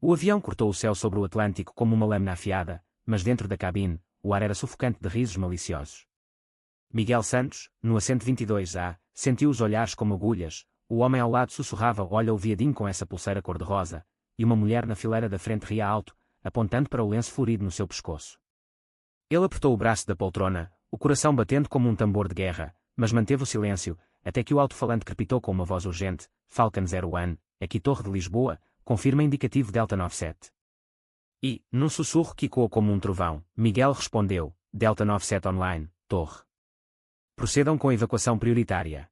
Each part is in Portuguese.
O avião cortou o céu sobre o Atlântico como uma lâmina afiada, mas dentro da cabine, o ar era sufocante de risos maliciosos. Miguel Santos, no assento 22A, sentiu os olhares como agulhas, o homem ao lado sussurrava: "Olha o viadinho com essa pulseira cor-de-rosa", e uma mulher na fileira da frente ria alto, apontando para o lenço florido no seu pescoço. Ele apertou o braço da poltrona, o coração batendo como um tambor de guerra, mas manteve o silêncio, até que o alto-falante crepitou com uma voz urgente: "Falcon 01, aqui Torre de Lisboa, confirma indicativo Delta 97. E, num sussurro que ecoou como um trovão, Miguel respondeu: "Delta 97 online, Torre. Procedam com a evacuação prioritária."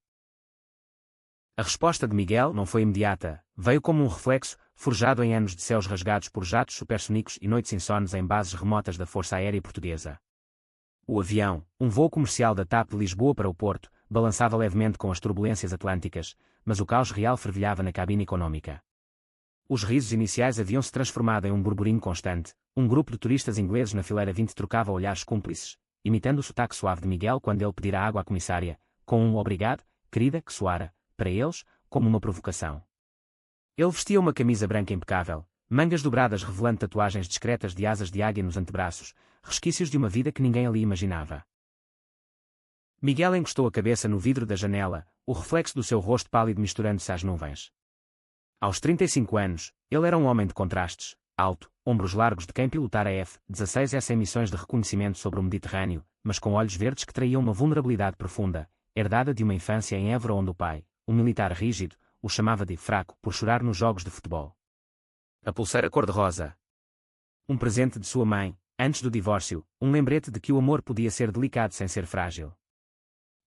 A resposta de Miguel não foi imediata, veio como um reflexo, forjado em anos de céus rasgados por jatos supersónicos e noites insones em bases remotas da Força Aérea Portuguesa. O avião, um voo comercial da TAP de Lisboa para o Porto, balançava levemente com as turbulências atlânticas, mas o caos real fervilhava na cabine econômica. Os risos iniciais haviam-se transformado em um burburinho constante, um grupo de turistas ingleses na fileira 20 trocava olhares cúmplices, imitando o sotaque suave de Miguel quando ele pedira água à comissária, com um "obrigado, querida", que soara, para eles, como uma provocação. Ele vestia uma camisa branca impecável, mangas dobradas revelando tatuagens discretas de asas de águia nos antebraços, resquícios de uma vida que ninguém ali imaginava. Miguel encostou a cabeça no vidro da janela, o reflexo do seu rosto pálido misturando-se às nuvens. Aos 35 anos, ele era um homem de contrastes, alto, ombros largos de quem pilotara F-16S em missões de reconhecimento sobre o Mediterrâneo, mas com olhos verdes que traíam uma vulnerabilidade profunda, herdada de uma infância em Évora onde o pai, um militar rígido, o chamava de fraco por chorar nos jogos de futebol. A pulseira cor-de-rosa. Um presente de sua mãe, antes do divórcio, um lembrete de que o amor podia ser delicado sem ser frágil.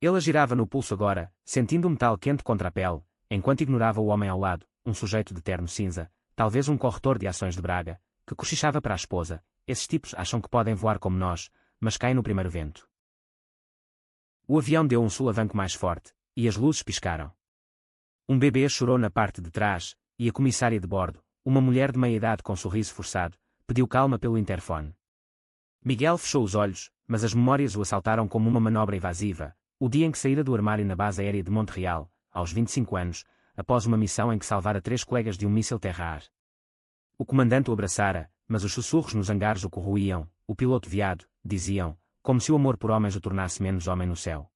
Ele a girava no pulso agora, sentindo o metal quente contra a pele, enquanto ignorava o homem ao lado, um sujeito de terno cinza, talvez um corretor de ações de Braga, que cochichava para a esposa: "Esses tipos acham que podem voar como nós, mas caem no primeiro vento." O avião deu um solavanco mais forte, e as luzes piscaram. Um bebê chorou na parte de trás, e a comissária de bordo, uma mulher de meia-idade com sorriso forçado, pediu calma pelo interfone. Miguel fechou os olhos, mas as memórias o assaltaram como uma manobra evasiva, o dia em que saíra do armário na base aérea de Montreal, aos 25 anos, após uma missão em que salvara 3 colegas de um míssil terra-ar. O comandante o abraçara, mas os sussurros nos hangares o corroíam, o piloto viado, diziam, como se o amor por homens o tornasse menos homem no céu.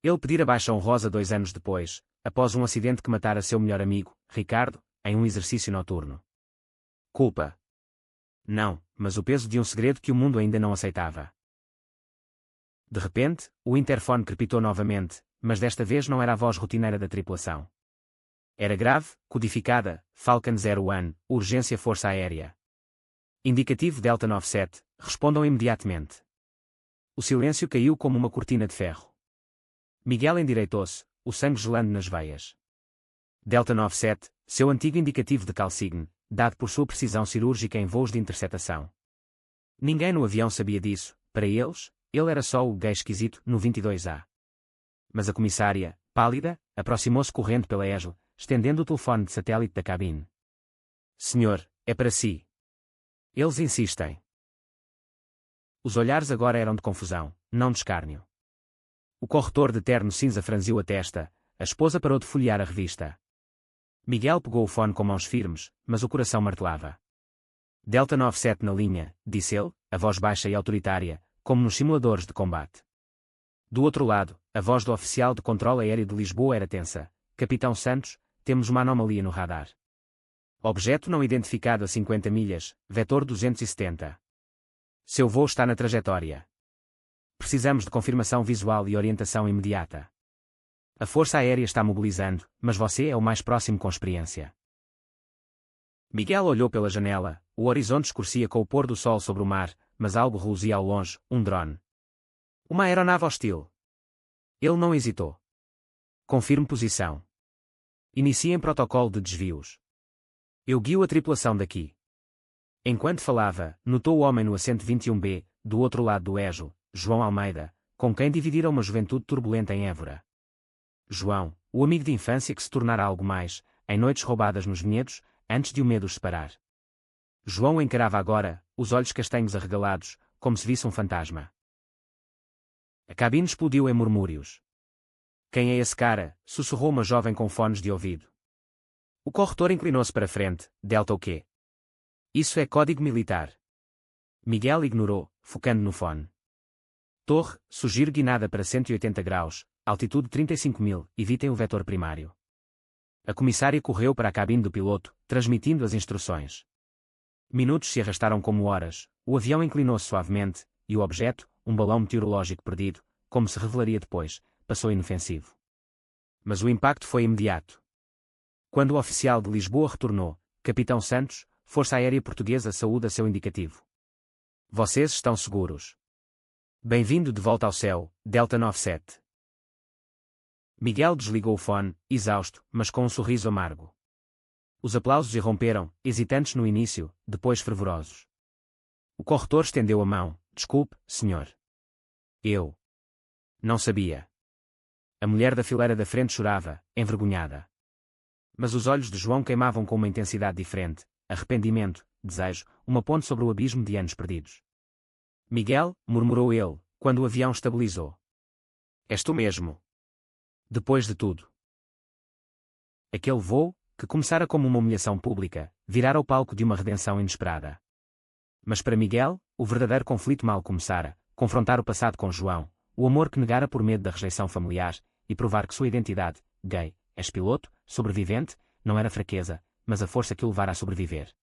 Ele pedira baixa honrosa 2 anos depois, após um acidente que matara seu melhor amigo, Ricardo, em um exercício noturno. Culpa? Não, mas o peso de um segredo que o mundo ainda não aceitava. De repente, o interfone crepitou novamente, mas desta vez não era a voz rotineira da tripulação. Era grave, codificada: Falcon 01, urgência Força Aérea. Indicativo Delta 97, respondam imediatamente. O silêncio caiu como uma cortina de ferro. Miguel endireitou-se, o sangue gelando nas veias. Delta 97, seu antigo indicativo de calsigne, dado por sua precisão cirúrgica em voos de interceptação. Ninguém no avião sabia disso, para eles, ele era só o gay esquisito no 22A. Mas a comissária, pálida, aproximou-se correndo pela ESL, estendendo o telefone de satélite da cabine. "Senhor, é para si." Eles insistem. Os olhares agora eram de confusão, não de escárnio. O corretor de terno cinza franziu a testa, a esposa parou de folhear a revista. Miguel pegou o fone com mãos firmes, mas o coração martelava. "Delta 97 na linha", disse ele, a voz baixa e autoritária, como nos simuladores de combate. Do outro lado, a voz do oficial de controle aéreo de Lisboa era tensa: "Capitão Santos, temos uma anomalia no radar. Objeto não identificado a 50 milhas, vetor 270. Seu voo está na trajetória. Precisamos de confirmação visual e orientação imediata. A Força Aérea está mobilizando, mas você é o mais próximo com experiência." Miguel olhou pela janela, o horizonte escurecia com o pôr do sol sobre o mar, mas algo reluzia ao longe, um drone. Uma aeronave hostil. Ele não hesitou. "Confirme posição. Iniciem protocolo de desvios. Eu guio a tripulação daqui." Enquanto falava, notou o homem no assento 21B, do outro lado do ESL, João Almeida, com quem dividira uma juventude turbulenta em Évora. João, o amigo de infância que se tornara algo mais, em noites roubadas nos vinhedos, antes de o medo os separar. João o encarava agora, os olhos castanhos arregalados, como se visse um fantasma. A cabine explodiu em murmúrios. "Quem é esse cara?", sussurrou uma jovem com fones de ouvido. O corretor inclinou-se para frente: "Delta o quê?" Isso é código militar. Miguel ignorou, focando no fone. Torre, sugiro guinada para 180 graus, altitude 35.000, evitem o vetor primário. A comissária correu para a cabine do piloto, transmitindo as instruções. Minutos se arrastaram como horas, o avião inclinou-se suavemente, e o objeto, um balão meteorológico perdido, como se revelaria depois, passou inofensivo. Mas o impacto foi imediato. Quando o oficial de Lisboa retornou, Capitão Santos, Força Aérea Portuguesa saúda seu indicativo. Vocês estão seguros. Bem-vindo de volta ao céu, Delta 97. Miguel desligou o fone, exausto, mas com um sorriso amargo. Os aplausos irromperam, hesitantes no início, depois fervorosos. O corretor estendeu a mão. Desculpe, senhor. Eu. Não sabia. A mulher da fileira da frente chorava, envergonhada. Mas os olhos de João queimavam com uma intensidade diferente, arrependimento, desejo, uma ponte sobre o abismo de anos perdidos. Miguel, murmurou ele, quando o avião estabilizou. És tu mesmo. Depois de tudo. Aquele voo, que começara como uma humilhação pública, virara o palco de uma redenção inesperada. Mas para Miguel, o verdadeiro conflito mal começara, confrontar o passado com João, o amor que negara por medo da rejeição familiar, e provar que sua identidade, gay, ex-piloto, sobrevivente, não era fraqueza, mas a força que o levara a sobreviver.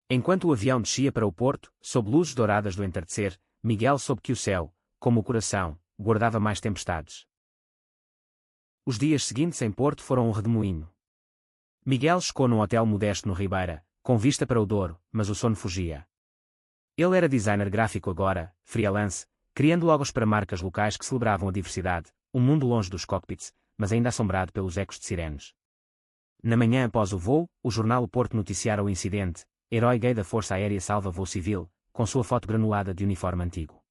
Enquanto o avião descia para o porto, sob luzes douradas do entardecer, Miguel soube que o céu, como o coração, guardava mais tempestades. Os dias seguintes em Porto foram um redemoinho. Miguel chegou num hotel modesto no Ribeira, com vista para o Douro, mas o sono fugia. Ele era designer gráfico agora, freelance, criando logos para marcas locais que celebravam a diversidade, um mundo longe dos cockpits, mas ainda assombrado pelos ecos de sirenes. Na manhã após o voo, o jornal O Porto noticiara o incidente, herói gay da Força Aérea salva voo civil, com sua foto granulada de uniforme antigo.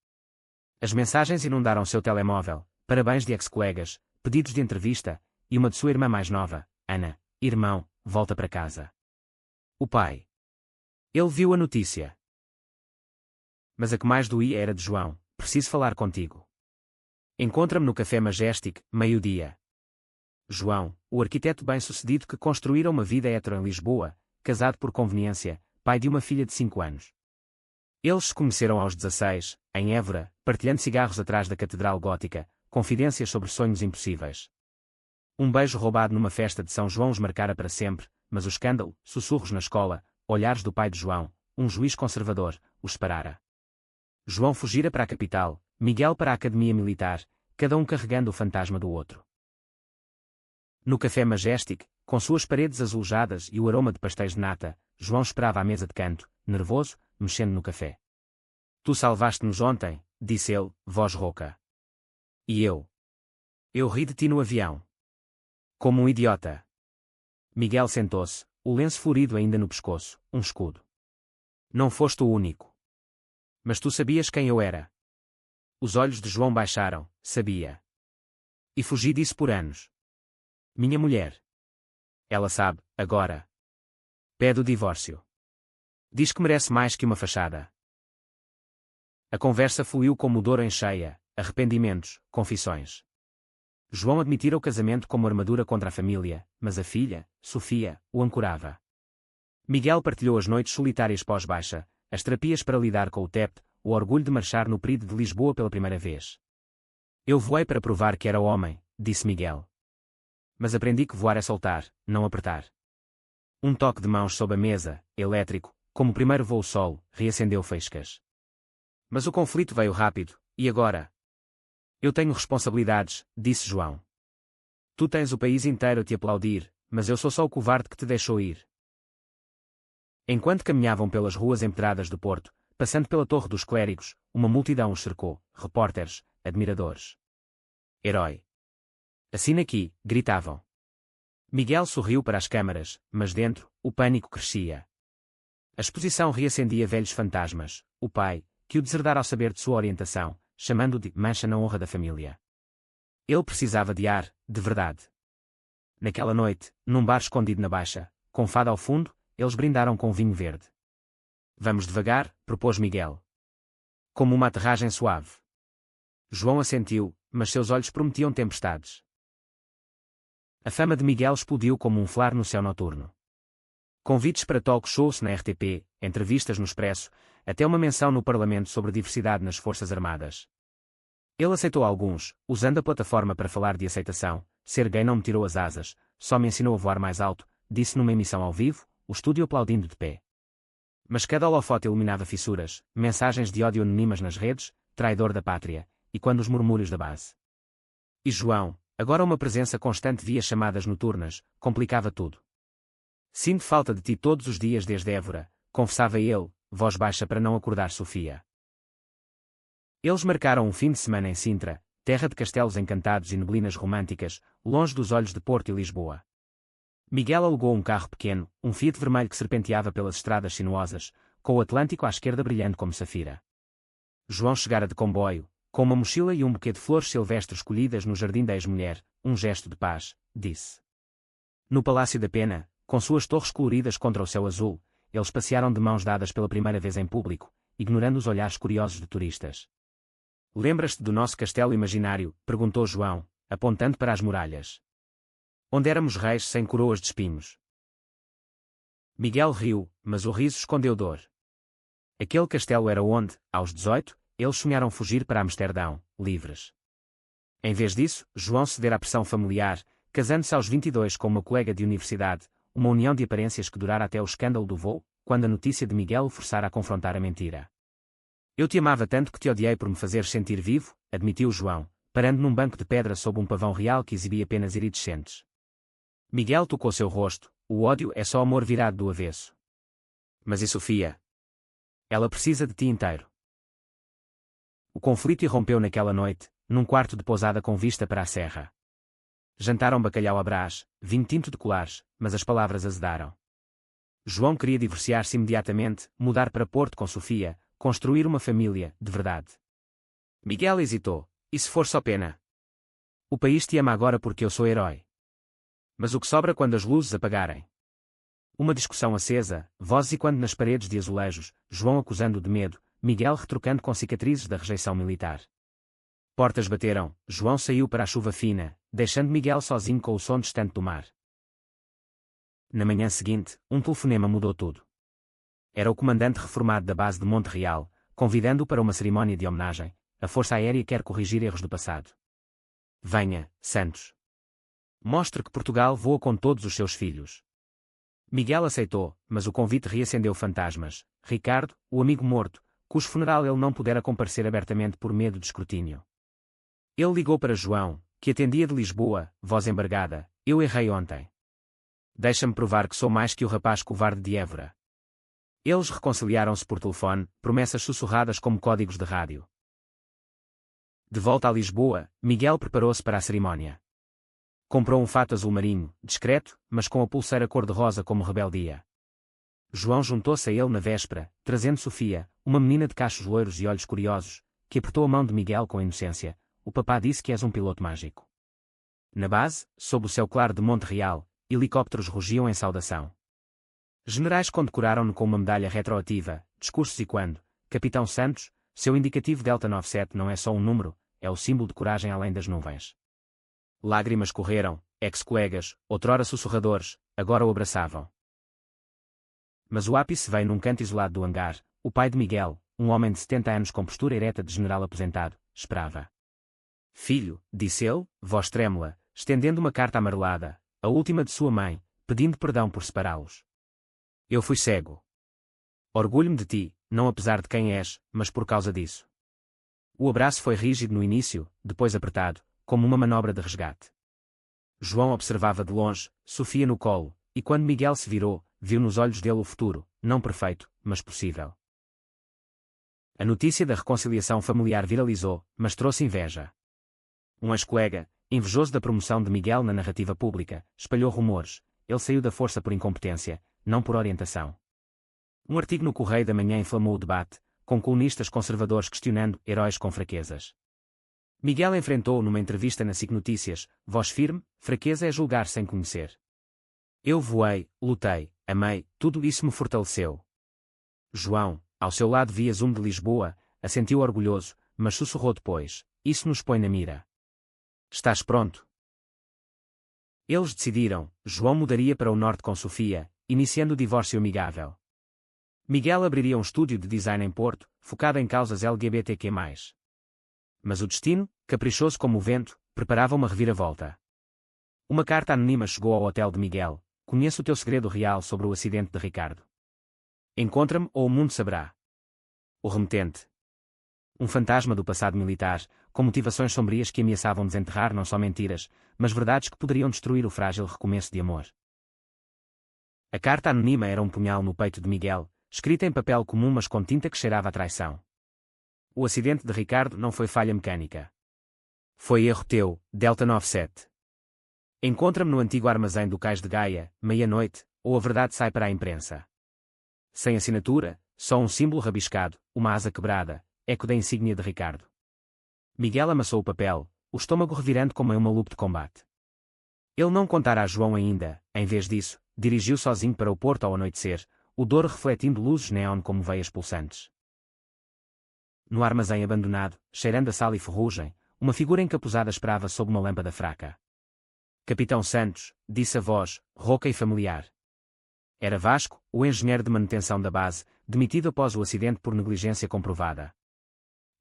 As mensagens inundaram seu telemóvel, parabéns de ex-colegas, pedidos de entrevista, e uma de sua irmã mais nova, Ana, irmão, volta para casa. O pai. Ele viu a notícia. Mas a que mais doía era de João, preciso falar contigo. Encontra-me no Café Majestic, meio-dia. João, o arquiteto bem-sucedido que construíra uma vida hétero em Lisboa, casado por conveniência, pai de uma filha de 5 anos. Eles se conheceram aos 16, em Évora, partilhando cigarros atrás da Catedral Gótica, confidências sobre sonhos impossíveis. Um beijo roubado numa festa de São João os marcara para sempre, mas o escândalo, sussurros na escola, olhares do pai de João, um juiz conservador, os separara. João fugira para a capital, Miguel para a academia militar, cada um carregando o fantasma do outro. No Café Majestic, com suas paredes azulejadas e o aroma de pastéis de nata, João esperava à mesa de canto, nervoso, mexendo no café. Tu salvaste-nos ontem, disse ele, voz rouca. E eu? Eu ri de ti no avião. Como um idiota. Miguel sentou-se, o lenço florido ainda no pescoço, um escudo. Não foste o único. Mas tu sabias quem eu era. Os olhos de João baixaram, sabia. E fugi disso por anos. Minha mulher. Ela sabe, agora. Pede o divórcio. Diz que merece mais que uma fachada. A conversa fluiu como o Douro em cheia, arrependimentos, confissões. João admitira o casamento como armadura contra a família, mas a filha, Sofia, o ancorava. Miguel partilhou as noites solitárias pós-baixa, as terapias para lidar com o TEP, o orgulho de marchar no PRID de Lisboa pela primeira vez. Eu voei para provar que era homem, disse Miguel. Mas aprendi que voar é soltar, não apertar. Um toque de mãos sob a mesa, elétrico, como o primeiro voo solo, reacendeu faíscas. Mas o conflito veio rápido, e agora? Eu tenho responsabilidades, disse João. Tu tens o país inteiro a te aplaudir, mas eu sou só o covarde que te deixou ir. Enquanto caminhavam pelas ruas empedradas do Porto, passando pela Torre dos Clérigos, uma multidão os cercou, repórteres, admiradores. Herói. Assina aqui, gritavam. Miguel sorriu para as câmaras, mas dentro, o pânico crescia. A exposição reacendia velhos fantasmas, o pai, que o deserdara ao saber de sua orientação, chamando-o de mancha na honra da família. Ele precisava de ar, de verdade. Naquela noite, num bar escondido na Baixa, com fado ao fundo, eles brindaram com vinho verde. Vamos devagar, propôs Miguel. Como uma aterragem suave. João assentiu, mas seus olhos prometiam tempestades. A fama de Miguel explodiu como um flar no céu noturno. Convites para talk shows na RTP, entrevistas no Expresso, até uma menção no Parlamento sobre diversidade nas Forças Armadas. Ele aceitou alguns, usando a plataforma para falar de aceitação. Ser gay não me tirou as asas, só me ensinou a voar mais alto, disse numa emissão ao vivo, o estúdio aplaudindo de pé. Mas cada holofote iluminava fissuras, mensagens de ódio anônimas nas redes, traidor da pátria, e quando os murmúrios da base. E João, agora uma presença constante via chamadas noturnas, complicava tudo. Sinto falta de ti todos os dias desde Évora, confessava ele, voz baixa para não acordar Sofia. Eles marcaram um fim de semana em Sintra, terra de castelos encantados e neblinas românticas, longe dos olhos de Porto e Lisboa. Miguel alugou um carro pequeno, um Fiat vermelho que serpenteava pelas estradas sinuosas, com o Atlântico à esquerda brilhante como safira. João chegara de comboio, com uma mochila e um buquê de flores silvestres colhidas no jardim da ex-mulher, um gesto de paz, disse. No Palácio da Pena, com suas torres coloridas contra o céu azul, eles passearam de mãos dadas pela primeira vez em público, ignorando os olhares curiosos de turistas. Lembras-te do nosso castelo imaginário? Perguntou João, apontando para as muralhas. Onde éramos reis sem coroas de espinhos. Miguel riu, mas o riso escondeu dor. Aquele castelo era onde, aos 18, eles sonharam fugir para Amsterdão, livres. Em vez disso, João cedera à pressão familiar, casando-se aos 22 com uma colega de universidade, uma união de aparências que durara até o escândalo do voo, quando a notícia de Miguel o forçara a confrontar a mentira. Eu te amava tanto que te odiei por me fazer sentir vivo, admitiu João, parando num banco de pedra sob um pavão real que exibia penas iridescentes. Miguel tocou seu rosto, o ódio é só amor virado do avesso. Mas e Sofia? Ela precisa de ti inteiro. O conflito irrompeu naquela noite, num quarto de pousada com vista para a serra. Jantaram bacalhau à brás, vinho tinto de colares, mas as palavras azedaram. João queria divorciar-se imediatamente, mudar para Porto com Sofia, construir uma família, de verdade. Miguel hesitou. E se for só pena? O país te ama agora porque eu sou herói. Mas o que sobra quando as luzes apagarem? Uma discussão acesa, vozes e quando nas paredes de azulejos, João acusando de medo, Miguel retrucando com cicatrizes da rejeição militar. Portas bateram, João saiu para a chuva fina, deixando Miguel sozinho com o som distante do mar. Na manhã seguinte, um telefonema mudou tudo. Era o comandante reformado da base de Monte Real, convidando-o para uma cerimónia de homenagem. A Força Aérea quer corrigir erros do passado. Venha, Santos. Mostre que Portugal voa com todos os seus filhos. Miguel aceitou, mas o convite reacendeu fantasmas. Ricardo, o amigo morto, cujo funeral ele não pudera comparecer abertamente por medo de escrutínio. Ele ligou para João, que atendia de Lisboa, voz embargada. Eu errei ontem. Deixa-me provar que sou mais que o rapaz covarde de Évora. Eles reconciliaram-se por telefone, promessas sussurradas como códigos de rádio. De volta a Lisboa, Miguel preparou-se para a cerimónia. Comprou um fato azul marinho, discreto, mas com a pulseira cor-de-rosa como rebeldia. João juntou-se a ele na véspera, trazendo Sofia, uma menina de cachos loiros e olhos curiosos, que apertou a mão de Miguel com inocência. O papá disse que és um piloto mágico. Na base, sob o céu claro de Monte Real, helicópteros rugiam em saudação. Generais condecoraram-no com uma medalha retroativa, discursos e quando, Capitão Santos, seu indicativo Delta 97 não é só um número, é o símbolo de coragem além das nuvens. Lágrimas correram, ex-colegas, outrora sussurradores, agora o abraçavam. Mas o ápice veio num canto isolado do hangar. O pai de Miguel, um homem de 70 anos com postura ereta de general aposentado, esperava. Filho, disse ele, voz trêmula, estendendo uma carta amarelada, a última de sua mãe, pedindo perdão por separá-los. Eu fui cego. Orgulho-me de ti, não apesar de quem és, mas por causa disso. O abraço foi rígido no início, depois apertado, como uma manobra de resgate. João observava de longe, Sofia no colo, e quando Miguel se virou, viu nos olhos dele o futuro, não perfeito, mas possível. A notícia da reconciliação familiar viralizou, mas trouxe inveja. Um ex-colega, invejoso da promoção de Miguel na narrativa pública, espalhou rumores. Ele saiu da força por incompetência, não por orientação. Um artigo no Correio da Manhã inflamou o debate, com colunistas conservadores questionando heróis com fraquezas. Miguel enfrentou numa entrevista na SIC Notícias, voz firme, fraqueza é julgar sem conhecer. Eu voei, lutei, amei, tudo isso me fortaleceu. João, ao seu lado via Zoom de Lisboa, assentiu orgulhoso, mas sussurrou depois, isso nos põe na mira. Estás pronto? Eles decidiram, João mudaria para o norte com Sofia, iniciando o divórcio amigável. Miguel abriria um estúdio de design em Porto, focado em causas LGBTQ+. Mas o destino, caprichoso como o vento, preparava uma reviravolta. Uma carta anônima chegou ao hotel de Miguel: "Conheço o teu segredo real sobre o acidente de Ricardo. Encontra-me ou o mundo saberá." O remetente. Um fantasma do passado militar, com motivações sombrias que ameaçavam desenterrar não só mentiras, mas verdades que poderiam destruir o frágil recomeço de amor. A carta anônima era um punhal no peito de Miguel, escrita em papel comum mas com tinta que cheirava a traição. "O acidente de Ricardo não foi falha mecânica. Foi erro teu, Delta 97. Encontra-me no antigo armazém do Cais de Gaia, meia-noite, ou a verdade sai para a imprensa." Sem assinatura, só um símbolo rabiscado, uma asa quebrada, eco da insígnia de Ricardo. Miguel amassou o papel, o estômago revirando como em uma lupa de combate. Ele não contara a João ainda, em vez disso, dirigiu sozinho para o porto ao anoitecer, o Douro refletindo luzes neon como veias pulsantes. No armazém abandonado, cheirando a sal e ferrugem, uma figura encapuzada esperava sob uma lâmpada fraca. "Capitão Santos", disse a voz, rouca e familiar. Era Vasco, o engenheiro de manutenção da base, demitido após o acidente por negligência comprovada.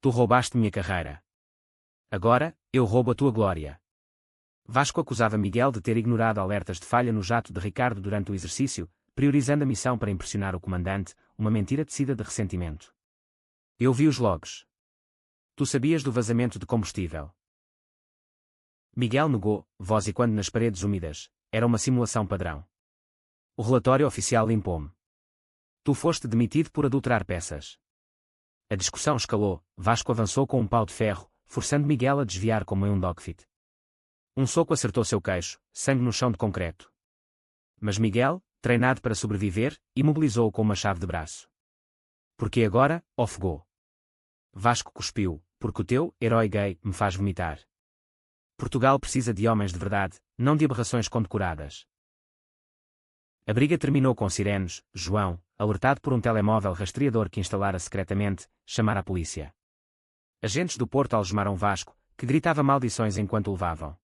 "Tu roubaste minha carreira. Agora, eu roubo a tua glória." Vasco acusava Miguel de ter ignorado alertas de falha no jato de Ricardo durante o exercício, priorizando a missão para impressionar o comandante, uma mentira tecida de ressentimento. "Eu vi os logs. Tu sabias do vazamento de combustível." Miguel negou, voz e quando nas paredes úmidas, era uma simulação padrão. "O relatório oficial limpou-me. Tu foste demitido por adulterar peças." A discussão escalou, Vasco avançou com um pau de ferro, forçando Miguel a desviar como em um dogfight. Um soco acertou seu queixo, sangue no chão de concreto. Mas Miguel, treinado para sobreviver, imobilizou-o com uma chave de braço. "Porque agora?" ofegou. Vasco cuspiu: "Porque o teu herói gay me faz vomitar. Portugal precisa de homens de verdade, não de aberrações condecoradas." A briga terminou com sirenes, João, alertado por um telemóvel rastreador que instalara secretamente, chamara a polícia. Agentes do Porto algemaram Vasco, que gritava maldições enquanto o levavam.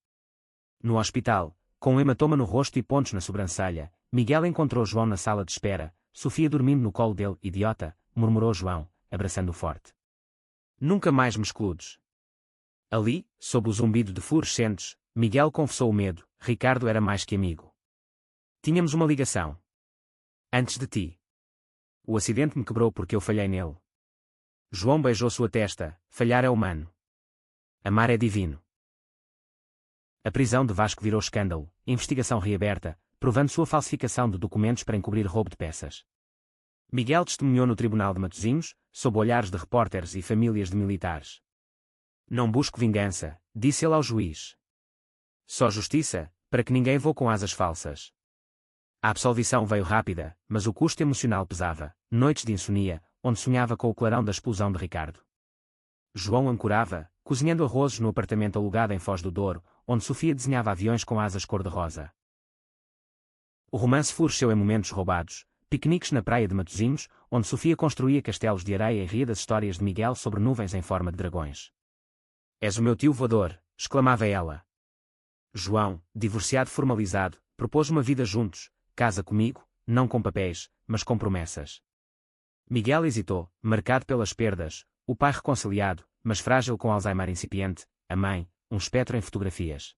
No hospital, com um hematoma no rosto e pontos na sobrancelha, Miguel encontrou João na sala de espera, Sofia dormindo no colo dele. "Idiota", murmurou João, abraçando-o forte. "Nunca mais me excludes." Ali, sob o zumbido de fluorescentes, Miguel confessou o medo: "Ricardo era mais que amigo. Tínhamos uma ligação. Antes de ti. O acidente me quebrou porque eu falhei nele." João beijou sua testa: "Falhar é humano. Amar é divino." A prisão de Vasco virou escândalo, investigação reaberta, provando sua falsificação de documentos para encobrir roubo de peças. Miguel testemunhou no Tribunal de Matosinhos, sob olhares de repórteres e famílias de militares. "Não busco vingança", disse ele ao juiz. "Só justiça, para que ninguém voe com asas falsas." A absolvição veio rápida, mas o custo emocional pesava, noites de insomnia, onde sonhava com o clarão da explosão de Ricardo. João ancorava, cozinhando arrozes no apartamento alugado em Foz do Douro, onde Sofia desenhava aviões com asas cor-de-rosa. O romance floresceu em momentos roubados, piqueniques na praia de Matosinhos, onde Sofia construía castelos de areia e ria das histórias de Miguel sobre nuvens em forma de dragões. "És o meu tio voador", exclamava ela. João, divorciado formalizado, propôs uma vida juntos: "Casa comigo, não com papéis, mas com promessas." Miguel hesitou, marcado pelas perdas, o pai reconciliado, mas frágil com Alzheimer incipiente, a mãe, um espectro em fotografias.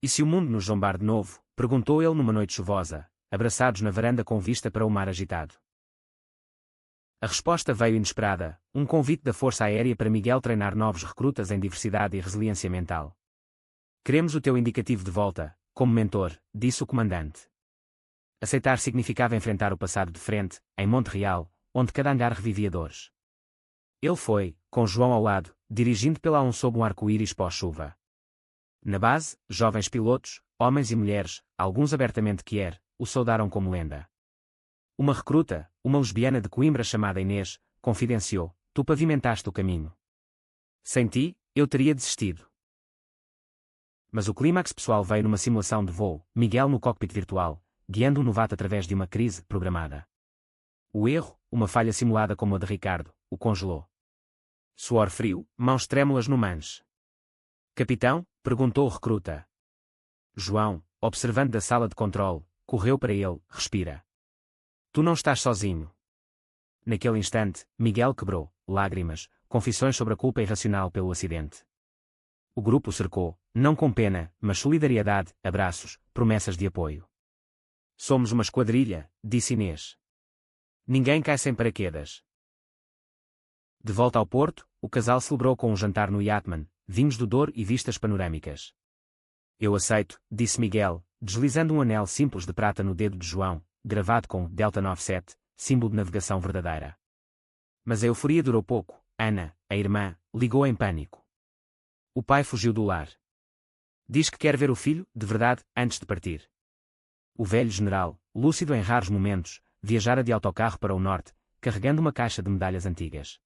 "E se o mundo nos zombar de novo?", perguntou ele numa noite chuvosa, abraçados na varanda com vista para o mar agitado. A resposta veio inesperada, um convite da Força Aérea para Miguel treinar novos recrutas em diversidade e resiliência mental. "Queremos o teu indicativo de volta, como mentor", disse o comandante. Aceitar significava enfrentar o passado de frente, em Monte Real, onde cada hangar revivia dores. Ele foi, com João ao lado, dirigindo pela A1 sob um arco-íris pós-chuva. Na base, jovens pilotos, homens e mulheres, alguns abertamente queer, o saudaram como lenda. Uma recruta, uma lesbiana de Coimbra chamada Inês, confidenciou: "Tu pavimentaste o caminho. Sem ti, eu teria desistido." Mas o clímax pessoal veio numa simulação de voo, Miguel no cockpit virtual, guiando um novato através de uma crise programada. O erro, uma falha simulada como a de Ricardo, o congelou. Suor frio, mãos trêmulas no manche. "Capitão?", perguntou o recruta. João, observando da sala de controle, correu para ele: "Respira." Tu não estás sozinho. Naquele instante, Miguel quebrou, lágrimas, confissões sobre a culpa irracional pelo acidente. O grupo o cercou, não com pena, mas solidariedade, abraços, promessas de apoio. Somos uma esquadrilha, disse Inês. Ninguém cai sem paraquedas. De volta ao Porto, o casal celebrou com um jantar no Yatman, vinhos do Douro e vistas panorâmicas. Eu aceito, disse Miguel, deslizando um anel simples de prata no dedo de João, gravado com Delta 97, símbolo de navegação verdadeira. Mas a euforia durou pouco. Ana, a irmã, ligou em pânico. O pai fugiu do lar. Diz que quer ver o filho, de verdade, antes de partir. O velho general, lúcido em raros momentos, viajara de autocarro para o norte, carregando uma caixa de medalhas antigas.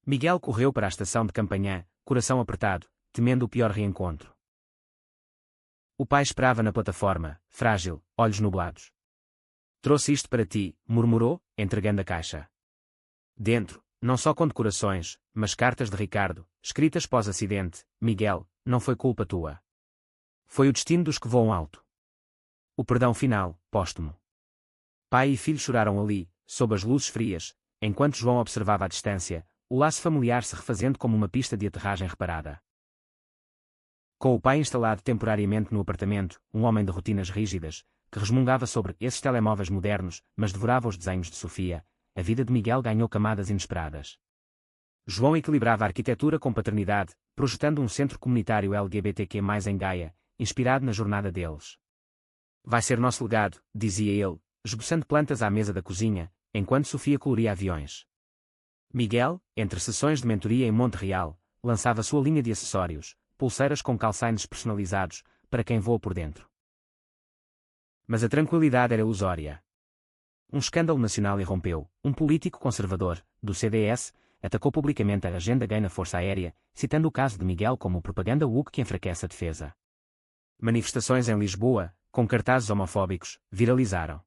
Miguel correu para a estação de Campanhã, coração apertado, temendo o pior reencontro. O pai esperava na plataforma, frágil, olhos nublados. Trouxe isto para ti, murmurou, entregando a caixa. Dentro, não só condecorações, mas cartas de Ricardo, escritas pós-acidente. Miguel, não foi culpa tua. Foi o destino dos que voam alto. O perdão final, póstumo. Pai e filho choraram ali, sob as luzes frias, enquanto João observava à distância, o laço familiar se refazendo como uma pista de aterragem reparada. Com o pai instalado temporariamente no apartamento, um homem de rotinas rígidas, que resmungava sobre esses telemóveis modernos, mas devorava os desenhos de Sofia, a vida de Miguel ganhou camadas inesperadas. João equilibrava a arquitetura com paternidade, projetando um centro comunitário LGBTQ+ em Gaia, inspirado na jornada deles. Vai ser nosso legado, dizia ele, esboçando plantas à mesa da cozinha, enquanto Sofia coloria aviões. Miguel, entre sessões de mentoria em Monte Real, lançava sua linha de acessórios, pulseiras com calçaines personalizados, para quem voa por dentro. Mas a tranquilidade era ilusória. Um escândalo nacional irrompeu. Um político conservador, do CDS, atacou publicamente a agenda gay na Força Aérea, citando o caso de Miguel como propaganda woke que enfraquece a defesa. Manifestações em Lisboa, com cartazes homofóbicos, viralizaram.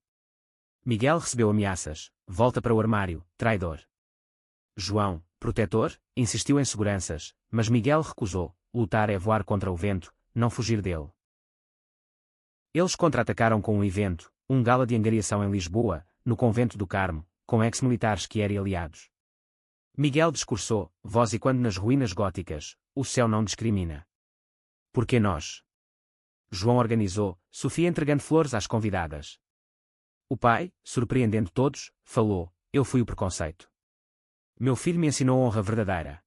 Miguel recebeu ameaças: volta para o armário, traidor. João, protetor, insistiu em seguranças, mas Miguel recusou. Lutar é voar contra o vento, não fugir dele. Eles contra-atacaram com um evento, um gala de angariação em Lisboa, no Convento do Carmo, com ex-militares que eram aliados. Miguel discursou, voz e quando nas ruínas góticas, o céu não discrimina. Por que nós? João organizou, Sofia entregando flores às convidadas. O pai, surpreendendo todos, falou, eu fui o preconceito. Meu filho me ensinou a honra verdadeira.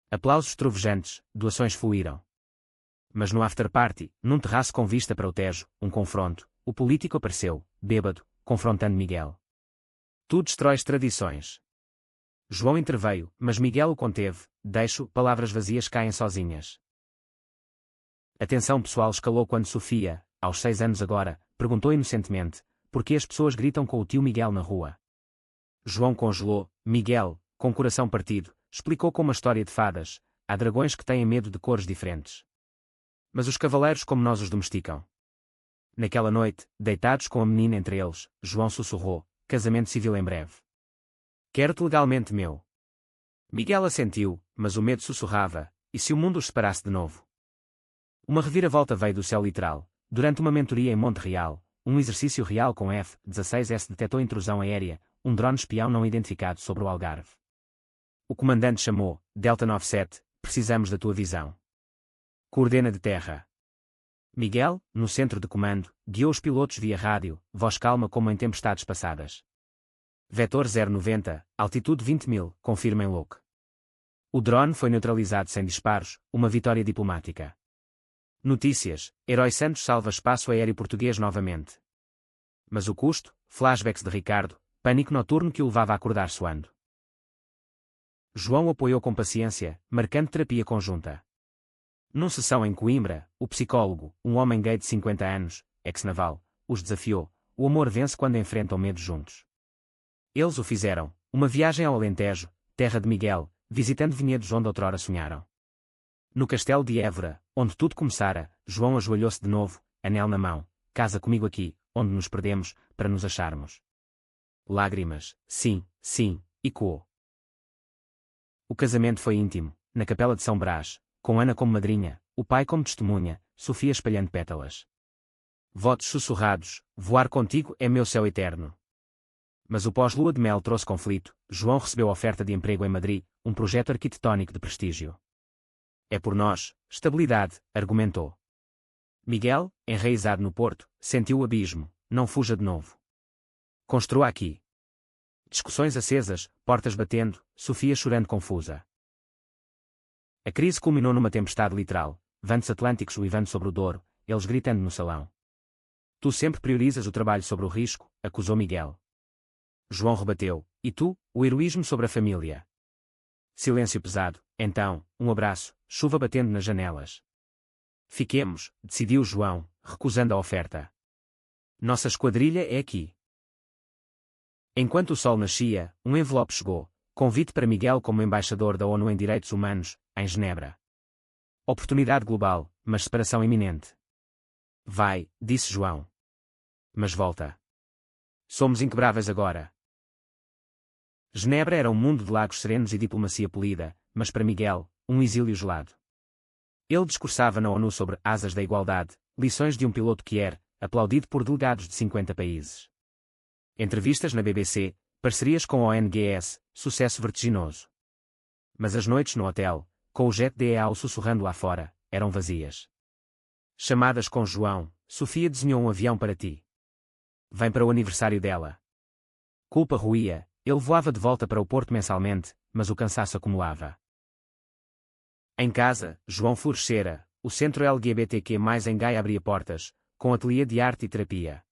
Aplausos trovejantes, doações fluíram. Mas no after-party, num terraço com vista para o Tejo, um confronto, o político apareceu, bêbado, confrontando Miguel. Tu destróis tradições. João interveio, mas Miguel o conteve, deixo, palavras vazias caem sozinhas. A tensão pessoal escalou quando Sofia, aos 6 anos agora, perguntou inocentemente, por que as pessoas gritam com o tio Miguel na rua? João congelou, Miguel, com o coração partido, explicou com uma história de fadas, há dragões que têm medo de cores diferentes. Mas os cavaleiros como nós os domesticam. Naquela noite, deitados com a menina entre eles, João sussurrou, casamento civil em breve. Quero-te legalmente meu. Miguel assentiu, mas o medo sussurrava, e se o mundo os separasse de novo? Uma reviravolta veio do céu literal. Durante uma mentoria em Monte Real, um exercício real com F-16S detectou intrusão aérea, um drone espião não identificado sobre o Algarve. O comandante chamou, Delta 97, precisamos da tua visão. Coordena de terra. Miguel, no centro de comando, guiou os pilotos via rádio, voz calma como em tempestades passadas. Vetor 090, altitude 20.000, confirmem loc. O drone foi neutralizado sem disparos, uma vitória diplomática. Notícias, Herói Santos salva espaço aéreo português novamente. Mas o custo, flashbacks de Ricardo, pânico noturno que o levava a acordar suando. João apoiou com paciência, marcando terapia conjunta. Numa sessão em Coimbra, o psicólogo, um homem gay de 50 anos, ex-naval, os desafiou, o amor vence quando enfrentam medo juntos. Eles o fizeram, uma viagem ao Alentejo, terra de Miguel, visitando vinhedos onde outrora sonharam. No castelo de Évora, onde tudo começara, João ajoelhou-se de novo, anel na mão, casa comigo aqui, onde nos perdemos, para nos acharmos. Lágrimas, sim, sim, ecoou. O casamento foi íntimo, na capela de São Brás, com Ana como madrinha, o pai como testemunha, Sofia espalhando pétalas. Votos sussurrados, voar contigo é meu céu eterno. Mas o pós-lua de mel trouxe conflito. João recebeu oferta de emprego em Madrid, um projeto arquitetônico de prestígio. É por nós, estabilidade, argumentou. Miguel, enraizado no Porto, sentiu o abismo, não fuja de novo. Construa aqui. Discussões acesas, portas batendo, Sofia chorando confusa. A crise culminou numa tempestade literal, ventos atlânticos uivando sobre o Douro, eles gritando no salão. Tu sempre priorizas o trabalho sobre o risco, acusou Miguel. João rebateu, e tu, o heroísmo sobre a família. Silêncio pesado, então, um abraço, chuva batendo nas janelas. Fiquemos, decidiu João, recusando a oferta. Nossa esquadrilha é aqui. Enquanto o sol nascia, um envelope chegou, convite para Miguel como embaixador da ONU em Direitos Humanos, em Genebra. Oportunidade global, mas separação iminente. Vai, disse João. Mas volta. Somos inquebráveis agora. Genebra era um mundo de lagos serenos e diplomacia polida, mas para Miguel, um exílio gelado. Ele discursava na ONU sobre asas da igualdade, lições de um piloto que era, aplaudido por delegados de 50 países. Entrevistas na BBC, parcerias com a ONGs, sucesso vertiginoso. Mas as noites no hotel, com o jet DEAO sussurrando lá fora, eram vazias. Chamadas com João, Sofia desenhou um avião para ti. Vem para o aniversário dela. Culpa ruía, ele voava de volta para o Porto mensalmente, mas o cansaço acumulava. Em casa, João florescera, o centro LGBTQ+ em Gaia abria portas, com ateliê de arte e terapia.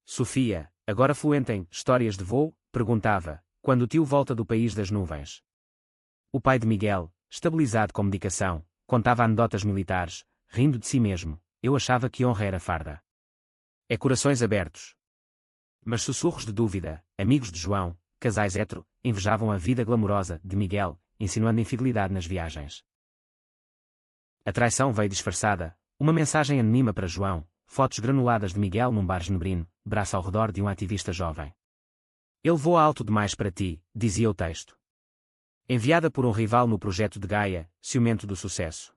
Sofia, agora fluente em histórias de voo, perguntava, quando o tio volta do país das nuvens. O pai de Miguel, estabilizado com medicação, contava anedotas militares, rindo de si mesmo, eu achava que honra era farda. É corações abertos. Mas sussurros de dúvida, amigos de João, casais hétero, invejavam a vida glamourosa de Miguel, insinuando infidelidade nas viagens. A traição veio disfarçada, uma mensagem anônima para João, fotos granuladas de Miguel num bar genebrino, braço ao redor de um ativista jovem. Ele voa alto demais para ti, dizia o texto. Enviada por um rival no projeto de Gaia, ciumento do sucesso.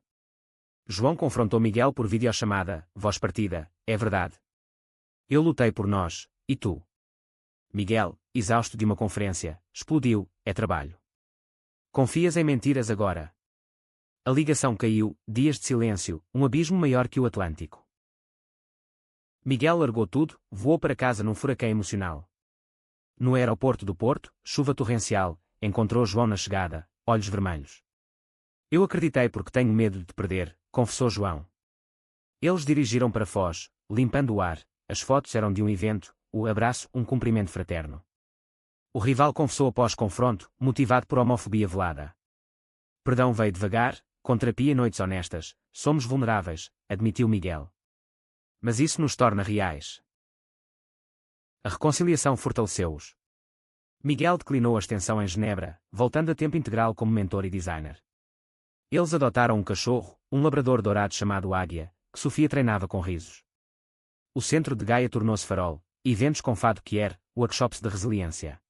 João confrontou Miguel por videochamada, voz partida, é verdade. Eu lutei por nós, e tu? Miguel, exausto de uma conferência, explodiu, é trabalho. Confias em mentiras agora? A ligação caiu, dias de silêncio, um abismo maior que o Atlântico. Miguel largou tudo, voou para casa num furacão emocional. No aeroporto do Porto, chuva torrencial, encontrou João na chegada, olhos vermelhos. Eu acreditei porque tenho medo de te perder, confessou João. Eles dirigiram para Foz, limpando o ar, as fotos eram de um evento, o abraço, um cumprimento fraterno. O rival confessou após confronto, motivado por homofobia velada. Perdão veio devagar, com terapia e noites honestas, somos vulneráveis, admitiu Miguel. Mas isso nos torna reais. A reconciliação fortaleceu-os. Miguel declinou a extensão em Genebra, voltando a tempo integral como mentor e designer. Eles adotaram um cachorro, um labrador dourado chamado Águia, que Sofia treinava com risos. O centro de Gaia tornou-se farol, eventos com fado quier, workshops de resiliência.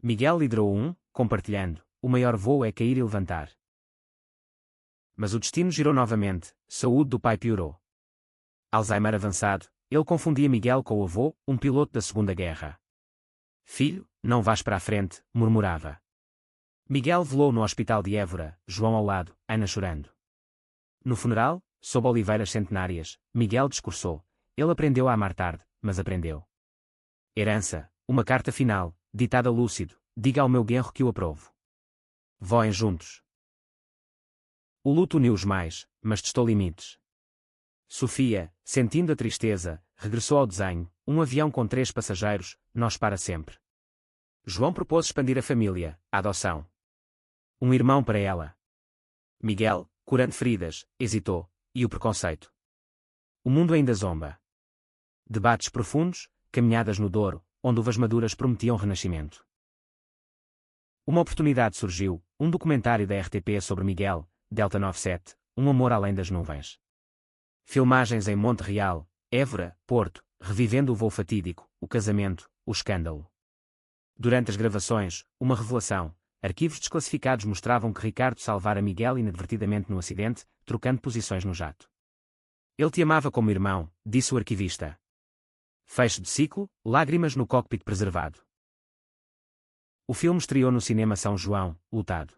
Miguel liderou compartilhando, o maior voo é cair e levantar. Mas o destino girou novamente, saúde do pai piorou. Alzheimer avançado, ele confundia Miguel com o avô, um piloto da Segunda Guerra. Filho, não vás para a frente, murmurava. Miguel velou no hospital de Évora, João ao lado, Ana chorando. No funeral, sob oliveiras centenárias, Miguel discursou. Ele aprendeu a amar tarde, mas aprendeu. Herança, uma carta final, ditada lúcido, diga ao meu genro que o aprovo. Voem juntos. O luto uniu-os mais, mas testou limites. Sofia, sentindo a tristeza, regressou ao desenho, um avião com 3 passageiros, nós para sempre. João propôs expandir a família, a adoção. Um irmão para ela. Miguel, curando feridas, hesitou, e o preconceito? O mundo ainda zomba. Debates profundos, caminhadas no Douro, onde uvas maduras prometiam renascimento. Uma oportunidade surgiu, um documentário da RTP sobre Miguel, Delta 97, um amor além das nuvens. Filmagens em Monte Real, Évora, Porto, revivendo o voo fatídico, o casamento, o escândalo. Durante as gravações, uma revelação, arquivos desclassificados mostravam que Ricardo salvara Miguel inadvertidamente no acidente, trocando posições no jato. Ele te amava como irmão, disse o arquivista. Fecho de ciclo, lágrimas no cockpit preservado. O filme estreou no cinema São João, lotado.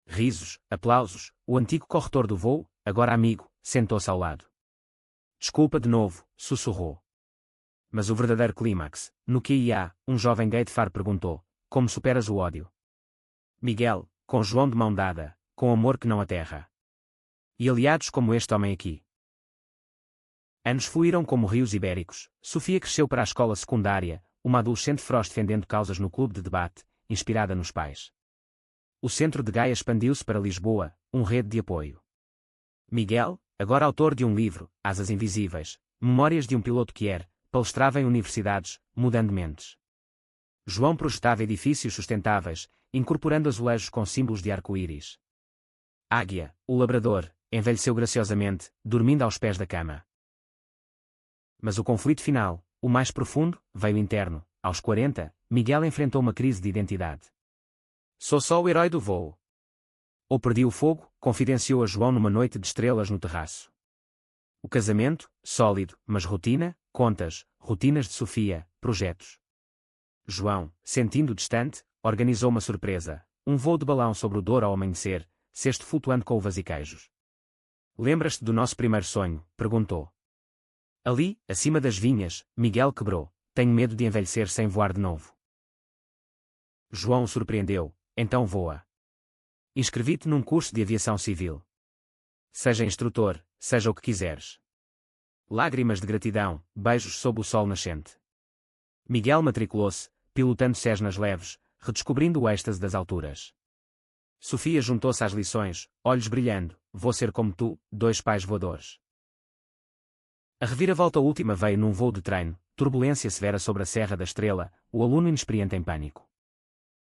Risos, aplausos, o antigo corretor do voo, agora amigo, sentou-se ao lado. Desculpa de novo, sussurrou. Mas o verdadeiro clímax, no QIA, um jovem gay de Faro perguntou, como superas o ódio? Miguel, com João de mão dada, com amor que não aterra. E aliados como este homem aqui. Anos fluíram como rios ibéricos. Sofia cresceu para a escola secundária, uma adolescente feroz defendendo causas no clube de debate, inspirada nos pais. O centro de Gaia expandiu-se para Lisboa, rede de apoio. Miguel, agora autor de um livro, Asas Invisíveis, Memórias de um Piloto que Era, palestrava em universidades, mudando mentes. João projetava edifícios sustentáveis, incorporando azulejos com símbolos de arco-íris. Águia, o labrador, envelheceu graciosamente, dormindo aos pés da cama. Mas o conflito final, o mais profundo, veio interno. Aos 40, Miguel enfrentou uma crise de identidade. Sou só o herói do voo. Ou perdi o fogo, confidenciou a João numa noite de estrelas no terraço. O casamento, sólido, mas rotina, contas, rotinas de Sofia, projetos. João, sentindo distante, organizou uma surpresa, um voo de balão sobre o Douro ao amanhecer, cesto flutuando com uvas e queijos. Lembras-te do nosso primeiro sonho? Perguntou. Ali, acima das vinhas, Miguel quebrou. Tenho medo de envelhecer sem voar de novo. João o surpreendeu. Então voa. Inscrevi-te num curso de aviação civil. Seja instrutor, seja o que quiseres. Lágrimas de gratidão, beijos sob o sol nascente. Miguel matriculou-se, pilotando Cessnas leves, redescobrindo o êxtase das alturas. Sofia juntou-se às lições, olhos brilhando. Vou ser como tu, dois pais voadores. A reviravolta última veio num voo de treino, turbulência severa sobre a Serra da Estrela, o aluno inexperiente em pânico.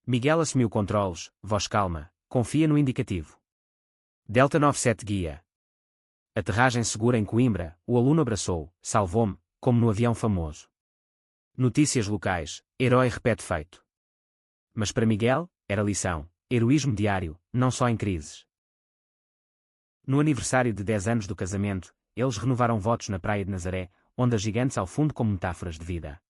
Miguel assumiu controles, voz calma, confia no indicativo. Delta 97 guia. Aterragem segura em Coimbra, o aluno abraçou, salvou-me, como no avião famoso. Notícias locais, herói repete feito. Mas para Miguel, era lição, heroísmo diário, não só em crises. No aniversário de 10 anos do casamento, eles renovaram votos na praia de Nazaré, ondas gigantes ao fundo como metáforas de vida.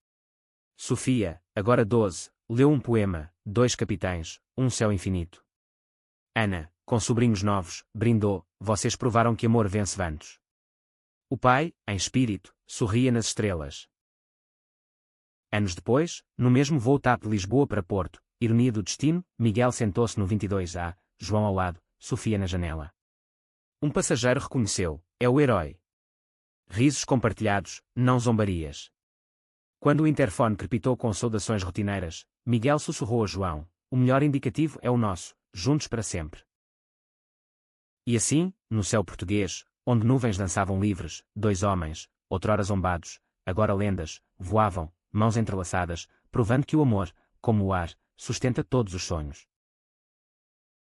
Sofia, agora 12, leu um poema, 2 capitães, um céu infinito. Ana, com sobrinhos novos, brindou, vocês provaram que amor vence vantos. O pai, em espírito, sorria nas estrelas. Anos depois, no mesmo voo TAP de Lisboa para Porto, ironia do destino, Miguel sentou-se no 22A, João ao lado, Sofia na janela. Um passageiro reconheceu, é o herói. Risos compartilhados, não zombarias. Quando o interfone crepitou com saudações rotineiras, Miguel sussurrou a João, o melhor indicativo é o nosso, juntos para sempre. E assim, no céu português, onde nuvens dançavam livres, 2 homens, outrora zombados, agora lendas, voavam, mãos entrelaçadas, provando que o amor, como o ar, sustenta todos os sonhos.